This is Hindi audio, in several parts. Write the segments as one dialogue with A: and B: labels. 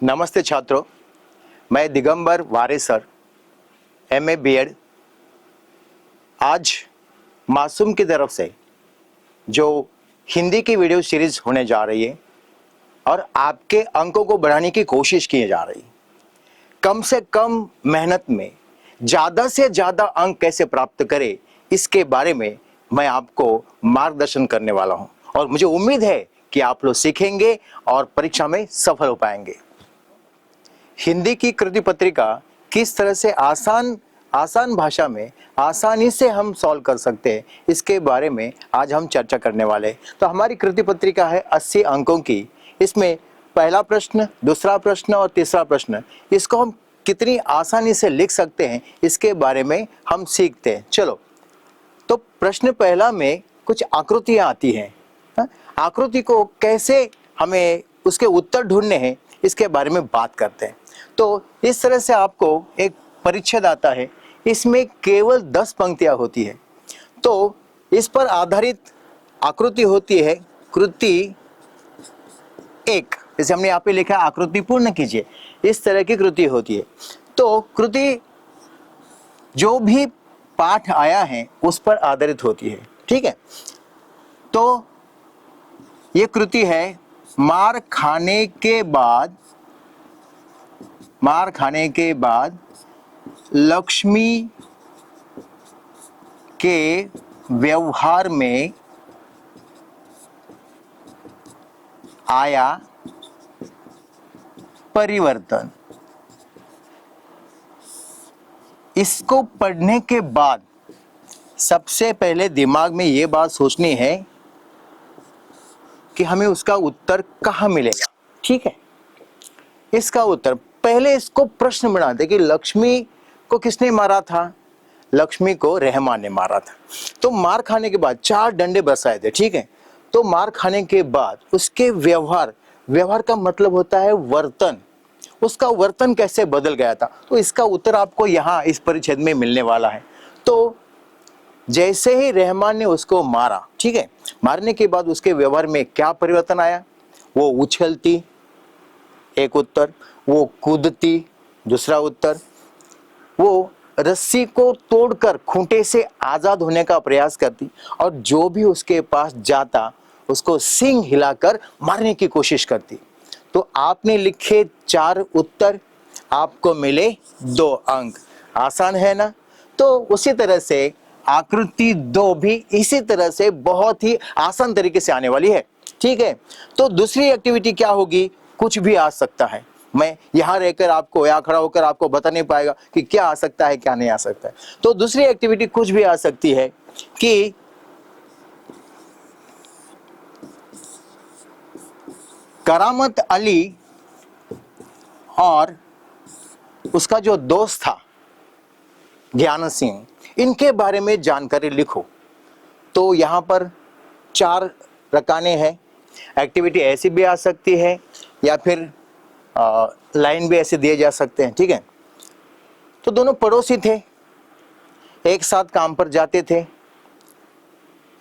A: नमस्ते छात्रों, मैं दिगंबर वारे सर, MA BEd। आज मासूम की तरफ से जो हिंदी की वीडियो सीरीज होने जा रही है और आपके अंकों को बढ़ाने की कोशिश की जा रही है। कम से कम मेहनत में ज़्यादा से ज़्यादा अंक कैसे प्राप्त करें, इसके बारे में मैं आपको मार्गदर्शन करने वाला हूं और मुझे उम्मीद है कि आप लोग सीखेंगे और परीक्षा में सफल हो पाएंगे। हिंदी की कृति पत्रिका किस तरह से आसान भाषा में आसानी से हम सॉल्व कर सकते हैं, इसके बारे में आज हम चर्चा करने वाले हैं। तो हमारी कृति पत्रिका है 80 अंकों की। इसमें पहला प्रश्न, दूसरा प्रश्न और तीसरा प्रश्न, इसको हम कितनी आसानी से लिख सकते हैं, इसके बारे में हम सीखते हैं। चलो, तो प्रश्न पहला में कुछ आकृतियां आती हैं। आकृति को कैसे हमें उसके उत्तर ढूंढने हैं, इसके बारे में बात करते हैं। तो इस तरह से आपको एक परिच्छेद आता है, इसमें केवल 10 पंक्तियां होती है। तो इस पर आधारित आकृति होती है कृति 1। जैसे हमने यहाँ पे लिखा आकृति पूर्ण कीजिए, इस तरह की कृति होती है। तो कृति जो भी पाठ आया है उस पर आधारित होती है, ठीक है। तो ये कृति है मार खाने के बाद लक्ष्मी के व्यवहार में आया परिवर्तन। इसको पढ़ने के बाद सबसे पहले दिमाग में ये बात सोचनी है कि हमें उसका उत्तर कहाँ मिलेगा, ठीक है। इसका उत्तर पहले इसको प्रश्न बनाते कि लक्ष्मी को किसने मारा था। लक्ष्मी को रहमान ने मारा था। तो मार खाने के बाद 4 डंडे बरसाए थे, ठीक है। तो मार खाने के बाद उसके व्यवहार का मतलब होता है वर्तन। उसका वर्तन कैसे बदल गया था, तो इसका उत्तर आपको यहाँ इस परिच्छेद में मिलने वाला है। तो जैसे ही रहमान ने उसको मारा, ठीक है, मारने के बाद उसके व्यवहार में क्या परिवर्तन आया। वो उछलती, एक उत्तर। वो कूदती, दूसरा उत्तर। वो रस्सी को तोड़कर खूंटे से आजाद होने का प्रयास करती और जो भी उसके पास जाता उसको सींग हिलाकर मारने की कोशिश करती। तो आपने लिखे 4 उत्तर, आपको मिले 2 अंक। आसान है ना। तो उसी तरह से आकृति 2 भी इसी तरह से बहुत ही आसान तरीके से आने वाली है, ठीक है। तो दूसरी एक्टिविटी क्या होगी, कुछ भी आ सकता है। मैं यहां रहकर आपको, यहां खड़ा होकर आपको बता नहीं पाएगा कि क्या आ सकता है क्या नहीं आ सकता है। तो दूसरी एक्टिविटी कुछ भी आ सकती है कि करामत अली और उसका जो दोस्त था ज्ञान सिंह, इनके बारे में जानकारी लिखो। तो यहां पर 4 रकाने हैं। एक्टिविटी ऐसी भी आ सकती है या फिर लाइन भी ऐसे दिए जा सकते हैं, ठीक है। तो दोनों पड़ोसी थे, एक साथ काम पर जाते थे,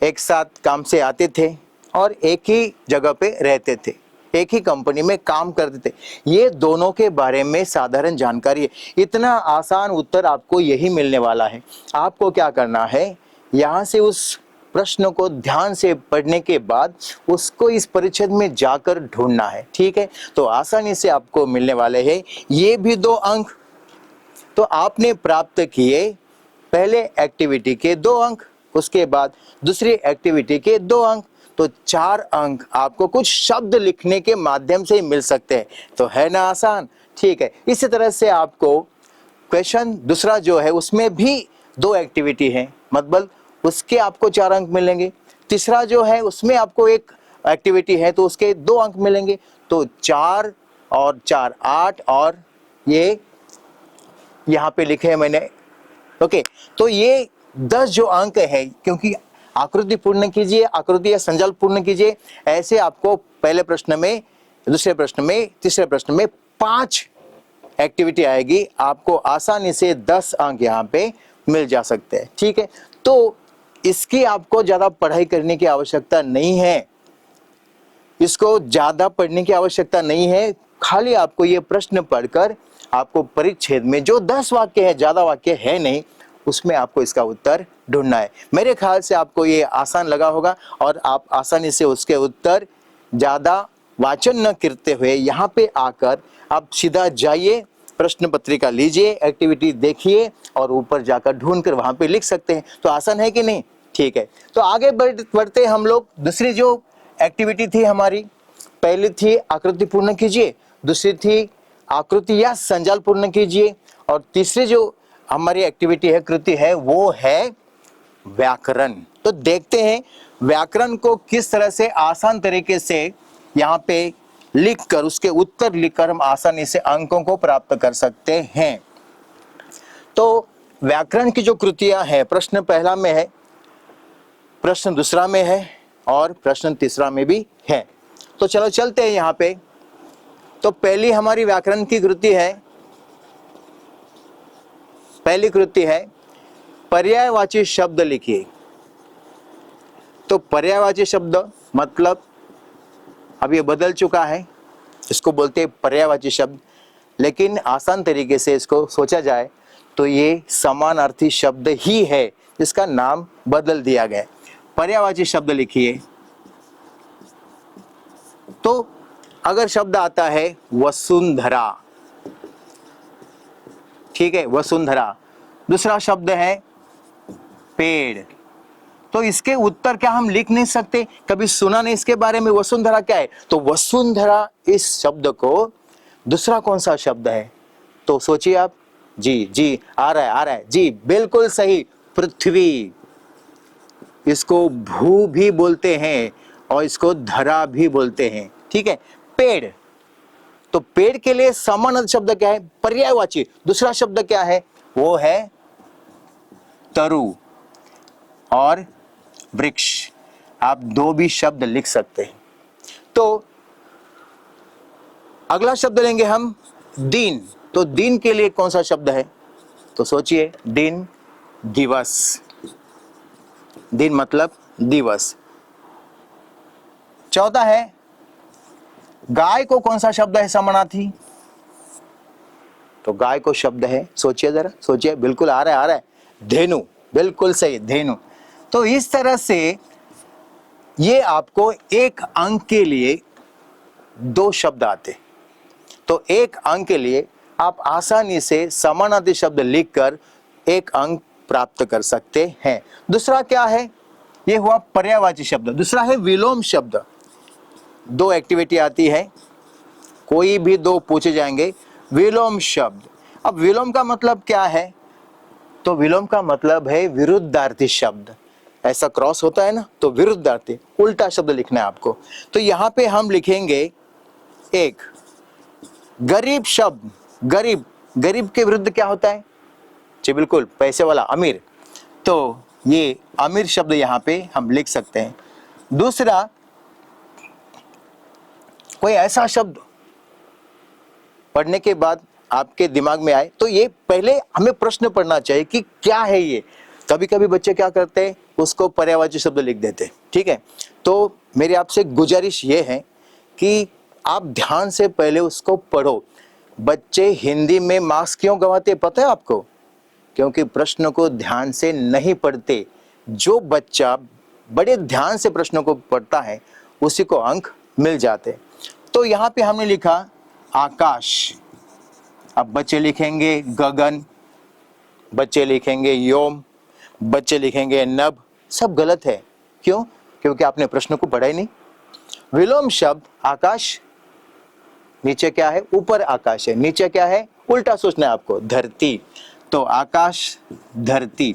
A: एक साथ काम से आते थे और एक ही जगह पे रहते थे, एक ही कंपनी में काम करते थे। ये दोनों के बारे में साधारण जानकारी है। इतना आसान उत्तर आपको यही मिलने वाला है। आपको क्या करना है, यहाँ से उस प्रश्न को ध्यान से पढ़ने के बाद उसको इस परिच्छेद में जाकर ढूंढना है, ठीक है। तो आसानी से आपको मिलने वाले हैं ये भी 2 अंक। तो आपने प्राप्त किए पहले एक्टिविटी के 2 अंक, उसके बाद दूसरी एक्टिविटी के 2 अंक। तो 4 अंक आपको कुछ शब्द लिखने के माध्यम से ही मिल सकते हैं। तो है ना आसान, ठीक है। इसी तरह से आपको क्वेश्चन दूसरा जो है उसमें भी 2 एक्टिविटी है, मतलब उसके आपको 4 अंक मिलेंगे। तीसरा जो है उसमें आपको एक एक्टिविटी है तो उसके 2 अंक मिलेंगे। तो 4 और 4 8 और ये यहाँ पे लिखे हैं मैंने, ओके। तो ये 10 जो अंक है, क्योंकि आकृति पूर्ण कीजिए, आकृति या संजाल पूर्ण कीजिए, ऐसे आपको पहले प्रश्न में, दूसरे प्रश्न में, तीसरे प्रश्न में 5 एक्टिविटी आएगी। आपको आसानी से 10 अंक यहाँ पे मिल जा सकते हैं, ठीक है। तो इसकी आपको ज्यादा पढ़ाई करने की आवश्यकता नहीं है, इसको ज्यादा पढ़ने की आवश्यकता नहीं है। खाली आपको ये प्रश्न पढ़कर आपको परिच्छेद में जो 10 वाक्य है, ज्यादा वाक्य है नहीं, उसमें आपको इसका उत्तर ढूंढना है। मेरे ख्याल से आपको ये आसान लगा होगा और आप आसानी से उसके उत्तर ज्यादा वाचन न करते हुए यहाँ पे आकर आप सीधा जाइए, प्रश्न पत्रिका लीजिए, एक्टिविटी देखिए और ऊपर जाकर ढूंढकर वहां पे लिख सकते हैं। तो आसान है कि नहीं? ठीक है, तो आगे बढ़ते हम लोग। दूसरी जो एक्टिविटी थी हमारी, पहली थी आकृति पूर्ण कीजिए, दूसरी थी आकृति या संजाल पूर्ण कीजिए, और तीसरी जो हमारी एक्टिविटी है, कृति है, वो है व्याकरण। तो देखते हैं व्याकरण को किस तरह से आसान तरीके से यहाँ पे लिखकर, उसके उत्तर लिखकर हम आसानी से अंकों को प्राप्त कर सकते हैं। तो व्याकरण की जो कृतियां हैं, प्रश्न पहला में है, प्रश्न दूसरा में है और प्रश्न तीसरा में भी है। तो चलो चलते हैं यहाँ पे। तो पहली हमारी व्याकरण की कृति है, पहली कृति है पर्यायवाची शब्द लिखिए। तो पर्यायवाची शब्द मतलब अब ये बदल चुका है, इसको बोलते हैं पर्यायवाची शब्द, लेकिन आसान तरीके से इसको सोचा जाए तो ये समानार्थी शब्द ही है जिसका नाम बदल दिया गया। पर्यायवाची शब्द लिखिए। तो अगर शब्द आता है वसुंधरा, ठीक है, वसुंधरा। दूसरा शब्द है पेड़। तो इसके उत्तर क्या हम लिख नहीं सकते? कभी सुना नहीं इसके बारे में, वसुंधरा क्या है? तो वसुंधरा इस शब्द को दूसरा कौन सा शब्द है? तो सोचिए आप। जी आ रहा है जी, बिल्कुल सही, पृथ्वी। इसको भू भी बोलते हैं और इसको धरा भी बोलते हैं, ठीक है। पेड़, तो पेड़ के लिए समानार्थी शब्द क्या है? पर्यायवाची। दूसरा शब्द क्या है? वो है तरु और वृक्ष। आप दो भी शब्द लिख सकते हैं। तो अगला शब्द लेंगे हम दिन। तो दिन के लिए कौन सा शब्द है? तो सोचिए, दिन, दिवस। दिन मतलब दिवस। चौथा है गाय को कौन सा शब्द है समानार्थी? तो गाय को शब्द है, सोचिए जरा, सोचिए, बिल्कुल आ रहा है, धेनु। बिल्कुल सही, धेनु। तो इस तरह से ये आपको एक अंक के लिए दो शब्द आते। तो एक अंक के लिए आप आसानी से समानार्थी शब्द लिखकर एक अंक प्राप्त कर सकते हैं। दूसरा क्या है? ये हुआ पर्यायवाची शब्द। दूसरा है विलोम शब्द। दो एक्टिविटी आती है, कोई भी दो पूछे जाएंगे। विलोम शब्द। अब विलोम का मतलब क्या है? तो विलोम का मतलब है विरुद्धार्थी शब्द। ऐसा क्रॉस होता है ना, तो विरुद्धार्थी, उल्टा शब्द लिखना है आपको। तो यहां पे हम लिखेंगे एक गरीब शब्द। गरीब, गरीब के विरुद्ध क्या होता है? जी बिल्कुल, पैसे वाला, अमीर। तो ये अमीर शब्द यहां पे हम लिख सकते हैं। दूसरा, कोई ऐसा शब्द पढ़ने के बाद आपके दिमाग में आए, तो ये पहले हमें प्रश्न पढ़ना चाहिए कि क्या है ये। कभी कभी बच्चे क्या करते हैं, उसको पर्यायवाची शब्द लिख देते, ठीक है। तो मेरी आपसे गुजारिश ये है कि आप ध्यान से पहले उसको पढ़ो। बच्चे हिंदी में मार्क्स क्यों गंवाते पता है आपको? क्योंकि प्रश्न को ध्यान से नहीं पढ़ते। जो बच्चा बड़े ध्यान से प्रश्नों को पढ़ता है उसी को अंक मिल जाते। तो यहाँ पे हमने लिखा आकाश। अब बच्चे लिखेंगे गगन, बच्चे लिखेंगे योम, बच्चे लिखेंगे नभ। सब गलत है। क्यों? क्योंकि आपने प्रश्न को पढ़ा ही नहीं। विलोम शब्द आकाश, नीचे क्या है? ऊपर आकाश है, नीचे क्या है? उल्टा सोचना है आपको, धरती। तो आकाश, धरती।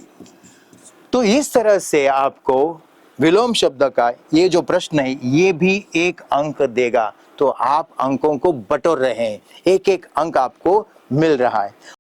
A: तो इस तरह से आपको विलोम शब्द का ये जो प्रश्न है ये भी एक अंक देगा। तो आप अंकों को बटोर रहे हैं, एक एक अंक आपको मिल रहा है।